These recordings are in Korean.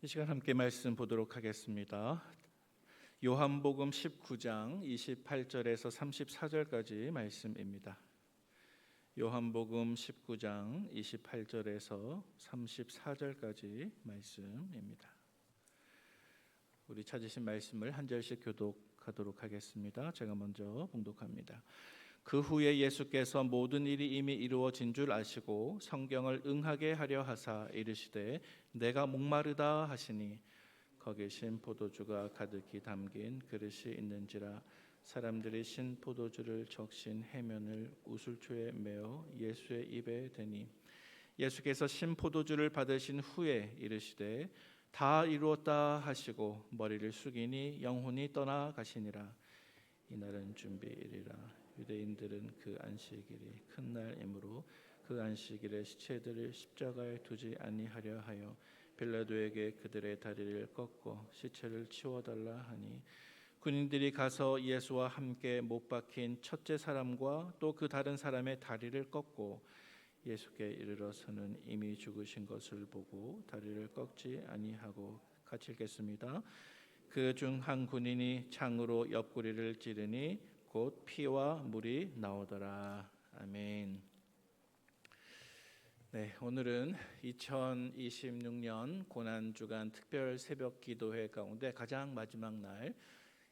이 시간 함께 말씀 보도록 하겠습니다. 요한복음 19장 28절에서 34절까지 말씀입니다. 요한복음 19장 28절에서 34절까지 말씀입니다. 우리 찾으신 말씀을 한 절씩 교독하도록 하겠습니다. 제가 먼저 봉독합니다. 그 후에 예수께서 모든 일이 이미 이루어진 줄 아시고 성경을 응하게 하려 하사 이르시되 내가 목마르다 하시니 거기 신 포도주가 가득히 담긴 그릇이 있는지라 사람들이 신 포도주를 적신 해면을 우슬초에 메어 예수의 입에 대니 예수께서 신 포도주를 받으신 후에 이르시되 다 이루었다 하시고 머리를 숙이니 영혼이 떠나가시니라. 이날은 준비일이라. 유대인들은 그 안식일이 큰 날이므로 그 안식일에 시체들을 십자가에 두지 아니하려 하여 빌라도에게 그들의 다리를 꺾고 시체를 치워달라 하니 군인들이 가서 예수와 함께 못 박힌 첫째 사람과 또 그 다른 사람의 다리를 꺾고 예수께 이르러서는 이미 죽으신 것을 보고 다리를 꺾지 아니하고 갇힐겠습니다. 그 중 한 군인이 창으로 옆구리를 찌르니 곧 피와 물이 나오더라. 아멘. 네, 오늘은 2026년 고난주간 특별 새벽 기도회 가운데 가장 마지막 날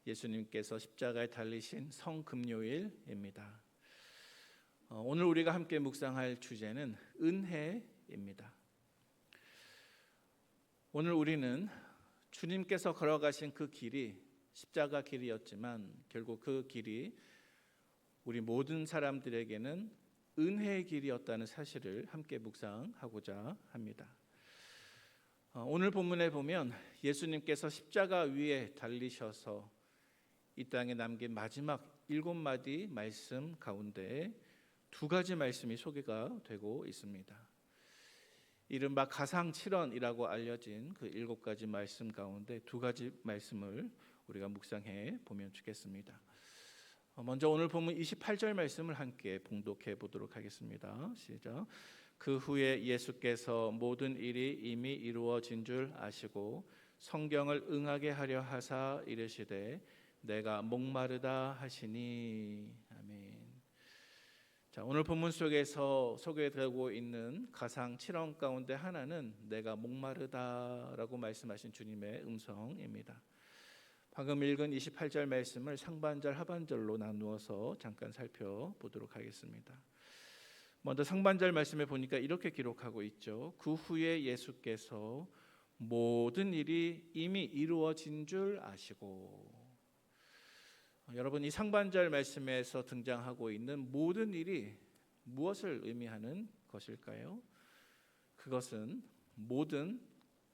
예수님께서 십자가에 달리신 성금요일입니다. 오늘 우리가 함께 묵상할 주제는 은혜입니다. 오늘 우리는 주님께서 걸어가신 그 길이 십자가 길이었지만 결국 그 길이 우리 모든 사람들에게는 은혜의 길이었다는 사실을 함께 묵상하고자 합니다. 오늘 본문에 보면 예수님께서 십자가 위에 달리셔서 이 땅에 남긴 마지막 7마디 말씀 가운데 2가지 말씀이 소개가 되고 있습니다. 이른바 가상칠언이라고 알려진 그 7가지 말씀 가운데 2가지 말씀을 우리가 묵상해 보면 좋겠습니다. 먼저 오늘 본문 28절 말씀을 함께 봉독해 보도록 하겠습니다. 시작. 그 후에 예수께서 모든 일이 이미 이루어진 줄 아시고 성경을 응하게 하려 하사 이르시되 내가 목마르다 하시니. 아멘. 자, 오늘 본문 속에서 소개되고 있는 가상 7언 가운데 하나는 내가 목마르다라고 말씀하신 주님의 음성입니다. 방금 읽은 28절 말씀을 상반절 하반절로 나누어서 잠깐 살펴보도록 하겠습니다. 먼저 상반절 말씀에 보니까 이렇게 기록하고 있죠. 그 후에 예수께서 모든 일이 이미 이루어진 줄 아시고. 여러분, 이 상반절 말씀에서 등장하고 있는 모든 일이 무엇을 의미하는 것일까요? 그것은 모든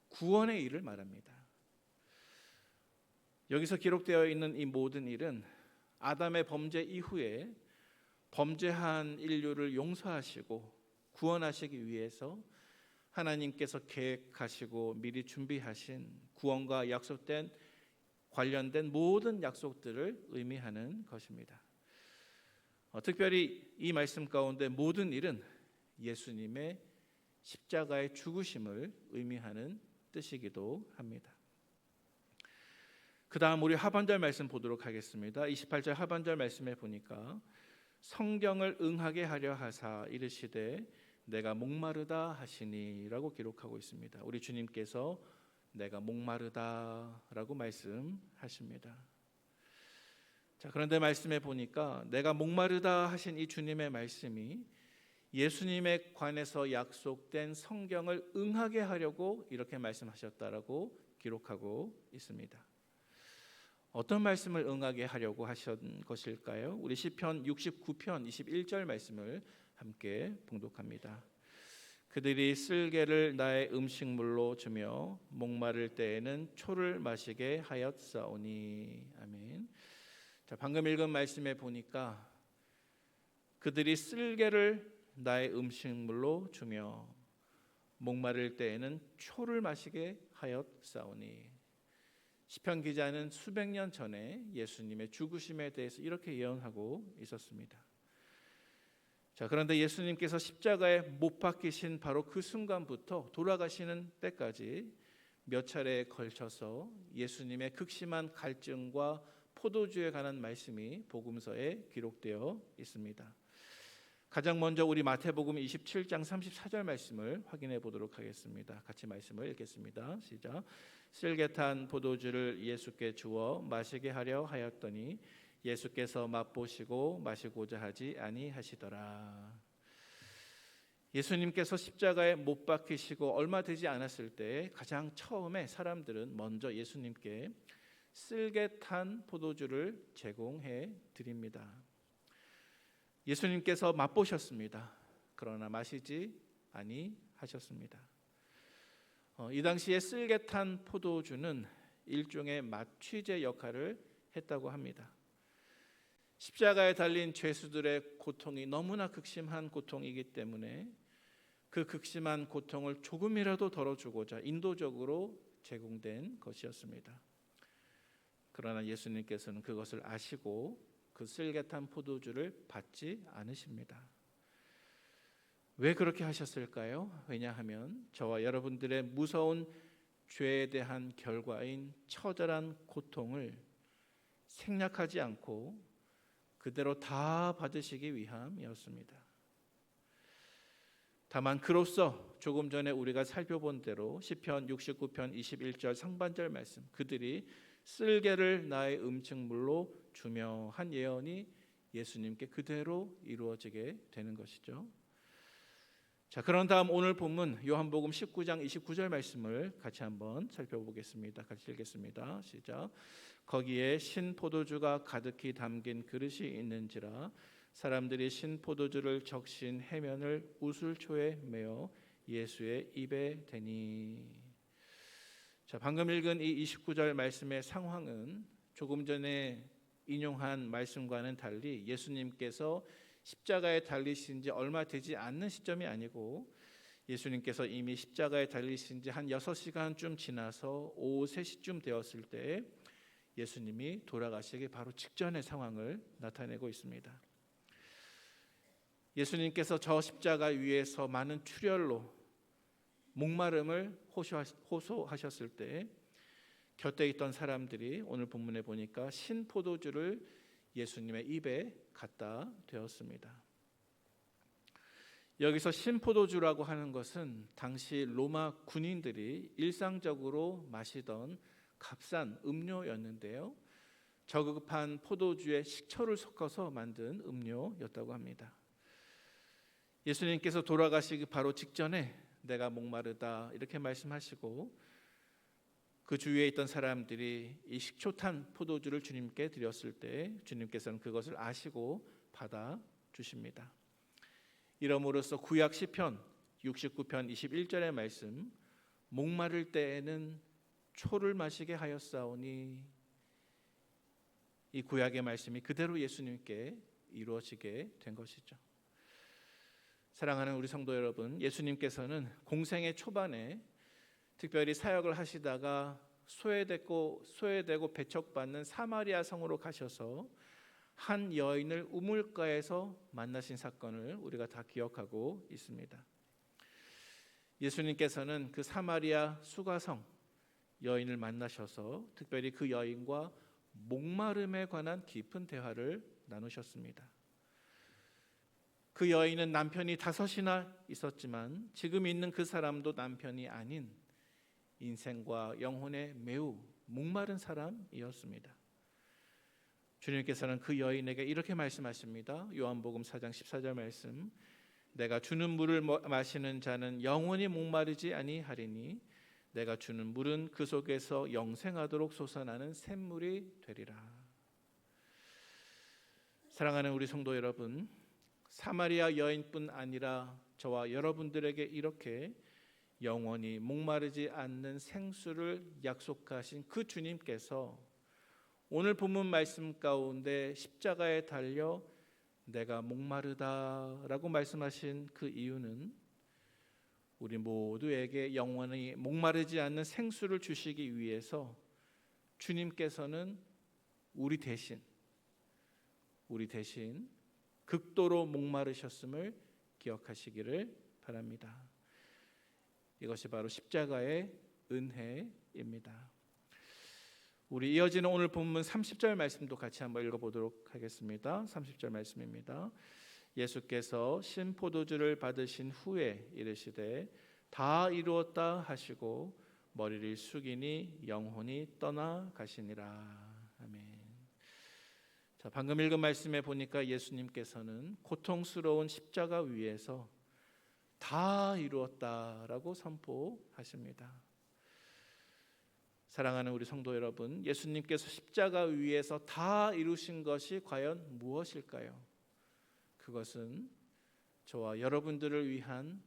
구원의 일을 말합니다. 여기서 기록되어 있는 이 모든 일은 아담의 범죄 이후에 범죄한 인류를 용서하시고 구원하시기 위해서 하나님께서 계획하시고 미리 준비하신 구원과 약속된 관련된 모든 약속들을 의미하는 것입니다. 특별히 이 말씀 가운데 모든 일은 예수님의 십자가의 죽으심을 의미하는 뜻이기도 합니다. 그 다음 우리 하반절 말씀 보도록 하겠습니다. 28절 하반절 말씀에 보니까 성경을 응하게 하려 하사 이르시되 내가 목마르다 하시니 라고 기록하고 있습니다. 우리 주님께서 내가 목마르다라고 말씀하십니다. 자, 그런데 말씀에 보니까 내가 목마르다 하신 이 주님의 말씀이 예수님에 관해서 약속된 성경을 응하게 하려고 이렇게 말씀하셨다라고 기록하고 있습니다. 어떤 말씀을 응하게 하려고 하신 것일까요? 우리 시편 69편 21절 말씀을 함께 봉독합니다. 그들이 쓸개를 나의 음식물로 주며 목마를 때에는 초를 마시게 하였사오니. 아멘. 자, 방금 읽은 말씀에 보니까 그들이 쓸개를 나의 음식물로 주며 목마를 때에는 초를 마시게 하였사오니. 시편 기자는 수백 년 전에 예수님의 죽으심에 대해서 이렇게 예언하고 있었습니다. 자, 그런데 예수님께서 십자가에 못 박히신 바로 그 순간부터 돌아가시는 때까지 몇 차례에 걸쳐서 예수님의 극심한 갈증과 포도주에 관한 말씀이 복음서에 기록되어 있습니다. 가장 먼저 우리 마태복음 27장 34절 말씀을 확인해 보도록 하겠습니다. 같이 말씀을 읽겠습니다. 시작. 쓸개탄 포도주를 예수께 주어 마시게 하려 하였더니 예수께서 맛보시고 마시고자 하지 아니하시더라. 예수님께서 십자가에 못 박히시고 얼마 되지 않았을 때 가장 처음에 사람들은 먼저 예수님께 쓸개탄 포도주를 제공해 드립니다. 예수님께서 맛보셨습니다. 그러나 마시지 아니하셨습니다. 이 당시에 쓸개탄 포도주는 일종의 마취제 역할을 했다고 합니다. 십자가에 달린 죄수들의 고통이 너무나 극심한 고통이기 때문에 그 극심한 고통을 조금이라도 덜어주고자 인도적으로 제공된 것이었습니다. 그러나 예수님께서는 그것을 아시고 그 쓸개탄 포도주를 받지 않으십니다. 왜 그렇게 하셨을까요? 왜냐하면 저와 여러분들의 무서운 죄에 대한 결과인 처절한 고통을 생략하지 않고 그대로 다 받으시기 위함이었습니다. 다만 그로써 조금 전에 우리가 살펴본 대로 시편 69편 21절 상반절 말씀, 그들이 쓸개를 나의 음식물로 주며 한 예언이 예수님께 그대로 이루어지게 되는 것이죠. 자, 그런 다음 오늘 본문 요한복음 19장 29절 말씀을 같이 한번 살펴보겠습니다. 같이 읽겠습니다. 시작. 거기에 신 포도주가 가득히 담긴 그릇이 있는지라 사람들이 신 포도주를 적신 해면을 우슬초에 메어 예수의 입에 대니. 자, 방금 읽은 이 29절 말씀의 상황은 조금 전에 인용한 말씀과는 달리 예수님께서 십자가에 달리신 지 얼마 되지 않는 시점이 아니고 예수님께서 이미 십자가에 달리신 지 한 6시간쯤 지나서 오후 3시쯤 되었을 때 예수님이 돌아가시기 바로 직전의 상황을 나타내고 있습니다. 예수님께서 저 십자가 위에서 많은 출혈로 목마름을 호소하셨을 때 곁에 있던 사람들이 오늘 본문에 보니까 신포도주를 예수님의 입에 갖다 대었습니다. 여기서 신포도주라고 하는 것은 당시 로마 군인들이 일상적으로 마시던 값싼 음료였는데요. 저급한 포도주에 식초를 섞어서 만든 음료였다고 합니다. 예수님께서 돌아가시기 바로 직전에 내가 목마르다 이렇게 말씀하시고 그 주위에 있던 사람들이 이 식초 탄 포도주를 주님께 드렸을 때 주님께서는 그것을 아시고 받아 주십니다. 이러므로써 구약 시편 69편 21절의 말씀, 목마를 때에는 초를 마시게 하였사오니, 이 구약의 말씀이 그대로 예수님께 이루어지게 된 것이죠. 사랑하는 우리 성도 여러분, 예수님께서는 공생의 초반에 특별히 사역을 하시다가 소외되고 배척받는 사마리아 성으로 가셔서 한 여인을 우물가에서 만나신 사건을 우리가 다 기억하고 있습니다. 예수님께서는 그 사마리아 수가성 여인을 만나셔서 특별히 그 여인과 목마름에 관한 깊은 대화를 나누셨습니다. 그 여인은 남편이 5이나 있었지만 지금 있는 그 사람도 남편이 아닌 인생과 영혼에 매우 목마른 사람이었습니다. 주님께서는 그 여인에게 이렇게 말씀하십니다. 요한복음 4장 14절 말씀, 내가 주는 물을 마시는 자는 영원히 목마르지 아니하리니 내가 주는 물은 그 속에서 영생하도록 솟아나는 샘물이 되리라. 사랑하는 우리 성도 여러분, 사마리아 여인뿐 아니라 저와 여러분들에게 이렇게 영원히 목마르지 않는 생수를 약속하신 그 주님께서 오늘 본문 말씀 가운데 십자가에 달려 내가 목마르다라고 말씀하신 그 이유는 우리 모두에게 영원히 목마르지 않는 생수를 주시기 위해서 주님께서는 우리 대신 극도로 목마르셨음을 기억하시기를 바랍니다. 이것이 바로 십자가의 은혜입니다. 우리 이어지는 오늘 본문 30절 말씀도 같이 한번 읽어보도록 하겠습니다. 30절 말씀입니다. 예수께서 신포도주를 받으신 후에 이르시되 다 이루었다 하시고 머리를 숙이니 영혼이 떠나가시니라. 아멘. 자, 방금 읽은 말씀에 보니까 예수님께서는 고통스러운 십자가 위에서 다 이루었다라고 선포하십니다. 사랑하는 우리 성도 여러분, 예수님께서 십자가 위에서 다 이루신 것이 과연 무엇일까요? 그것은 저와 여러분들을 위한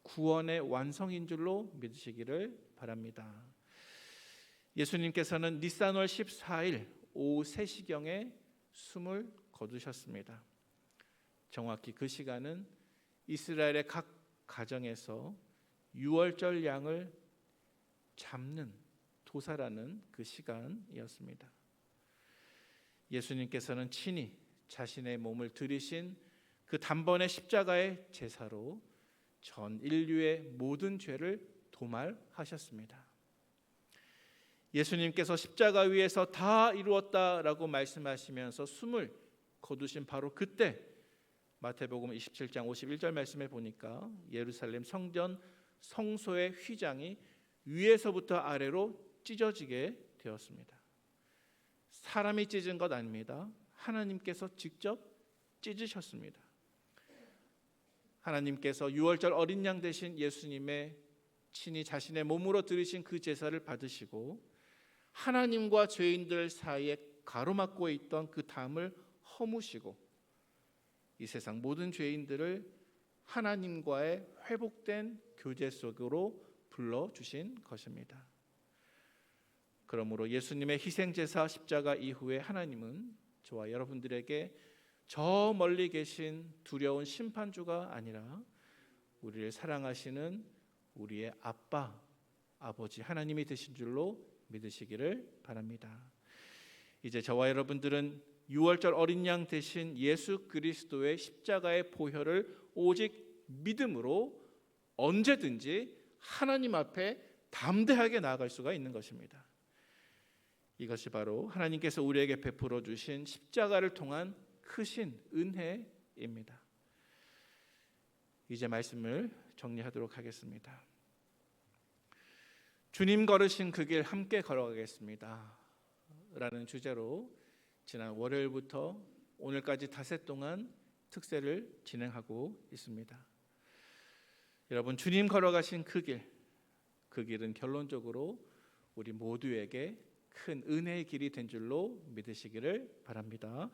구원의 완성인 줄로 믿으시기를 바랍니다. 예수님께서는 니산월 14일 오후 3시경에 숨을 거두셨습니다. 정확히 그 시간은 이스라엘의 각 가정에서 유월절 양을 잡는 도살하는 그 시간이었습니다. 예수님께서는 친히 자신의 몸을 들이신 그 단번의 십자가의 제사로 전 인류의 모든 죄를 도말하셨습니다. 예수님께서 십자가 위에서 다 이루었다라고 말씀하시면서 숨을 거두신 바로 그때 마태복음 27장 51절 말씀에 보니까 예루살렘 성전 성소의 휘장이 위에서부터 아래로 찢어지게 되었습니다. 사람이 찢은 것 아닙니다. 하나님께서 직접 찢으셨습니다. 하나님께서 유월절 어린 양 되신 예수님의 친히 자신의 몸으로 들으신 그 제사를 받으시고 하나님과 죄인들 사이에 가로막고 있던 그 담을 허무시고 이 세상 모든 죄인들을 하나님과의 회복된 교제 속으로 불러주신 것입니다. 그러므로 예수님의 희생제사 십자가 이후에 하나님은 저와 여러분들에게 저 멀리 계신 두려운 심판주가 아니라 우리를 사랑하시는 우리의 아빠, 아버지 하나님이 되신 줄로 믿으시기를 바랍니다. 이제 저와 여러분들은 유월절 어린 양 대신 예수 그리스도의 십자가의 보혈을 오직 믿음으로 언제든지 하나님 앞에 담대하게 나아갈 수가 있는 것입니다. 이것이 바로 하나님께서 우리에게 베풀어 주신 십자가를 통한 크신 은혜입니다. 이제 말씀을 정리하도록 하겠습니다. 주님 걸으신 그 길 함께 걸어가겠습니다 라는 주제로 지난 월요일부터 오늘까지 닷새 동안 특세를 진행하고 있습니다. 여러분, 주님 걸어가신 그 길은 결론적으로 우리 모두에게 큰 은혜의 길이 된 줄로 믿으시기를 바랍니다.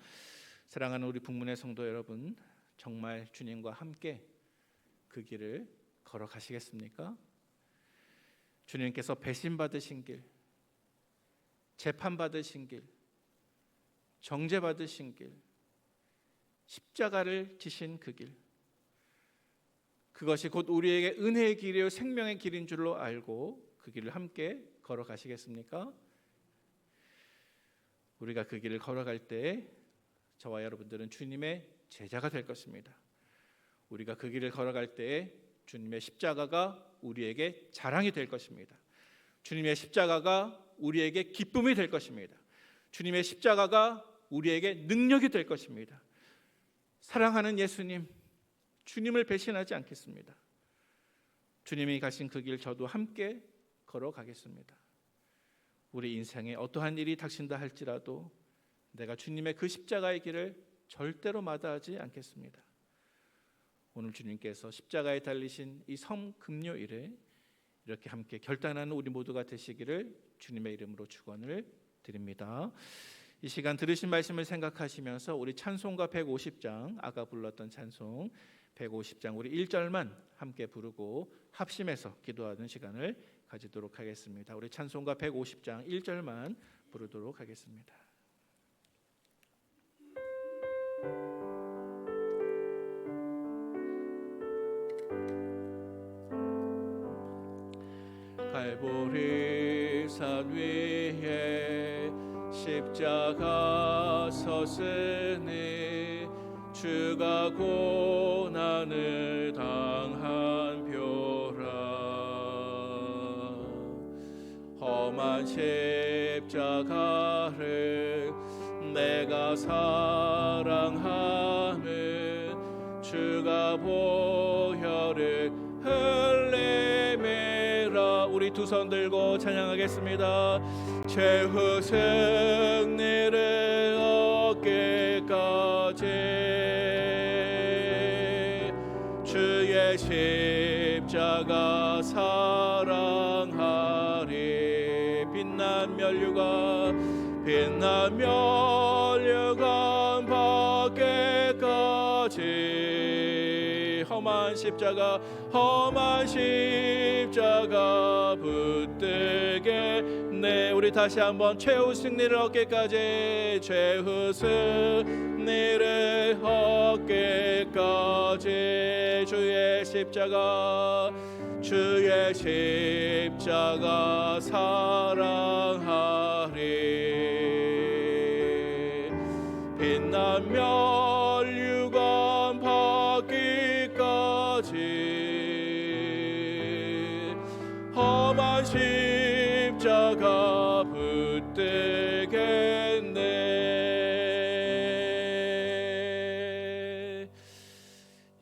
사랑하는 우리 북문의 성도 여러분, 정말 주님과 함께 그 길을 걸어가시겠습니까? 주님께서 배신받으신 길, 재판받으신 길, 정죄받으신 길, 십자가를 지신 그 길, 그것이 곧 우리에게 은혜의 길이요 생명의 길인 줄로 알고 그 길을 함께 걸어가시겠습니까? 우리가 그 길을 걸어갈 때 저와 여러분들은 주님의 제자가 될 것입니다. 우리가 그 길을 걸어갈 때 주님의 십자가가 우리에게 자랑이 될 것입니다. 주님의 십자가가 우리에게 기쁨이 될 것입니다. 주님의 십자가가 우리에게 능력이 될 것입니다. 사랑하는 예수님, 주님을 배신하지 않겠습니다. 주님이 가신 그 길 저도 함께 걸어가겠습니다. 우리 인생에 어떠한 일이 닥친다 할지라도 내가 주님의 그 십자가의 길을 절대로 마다하지 않겠습니다. 오늘 주님께서 십자가에 달리신 이 성금요일에 이렇게 함께 결단하는 우리 모두가 되시기를 주님의 이름으로 축원을 드립니다. 이 시간 들으신 말씀을 생각하시면서 우리 찬송가 150장, 아까 불렀던 찬송 150장 우리 1절만 함께 부르고 합심해서 기도하는 시간을 가지도록 하겠습니다. 우리 찬송가 150장 1절만 부르도록 하겠습니다. 갈보리 산 위에 십자가 섰으니 주가 고난을 당한 표라. 험한 십자가를 내가 사랑하는 주가 보혈을 흘리매라. 우리 두 손 들고 찬양하겠습니다. 최후 승리를 얻기까지 주의 십자가 사랑하리. 빛난 멸류관 받기까지 험한 십자가 붙들겠네. 우리 다시 한번 최후 승리를 얻기까지 최후 승리를 얻기까지 주의 십자가 사랑하리. 빛난 멸류관 받기까지 험한 십자가 붙들겠네.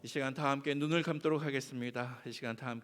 이 시간 다 함께 눈을 감도록 하겠습니다. 이 시간 다 함께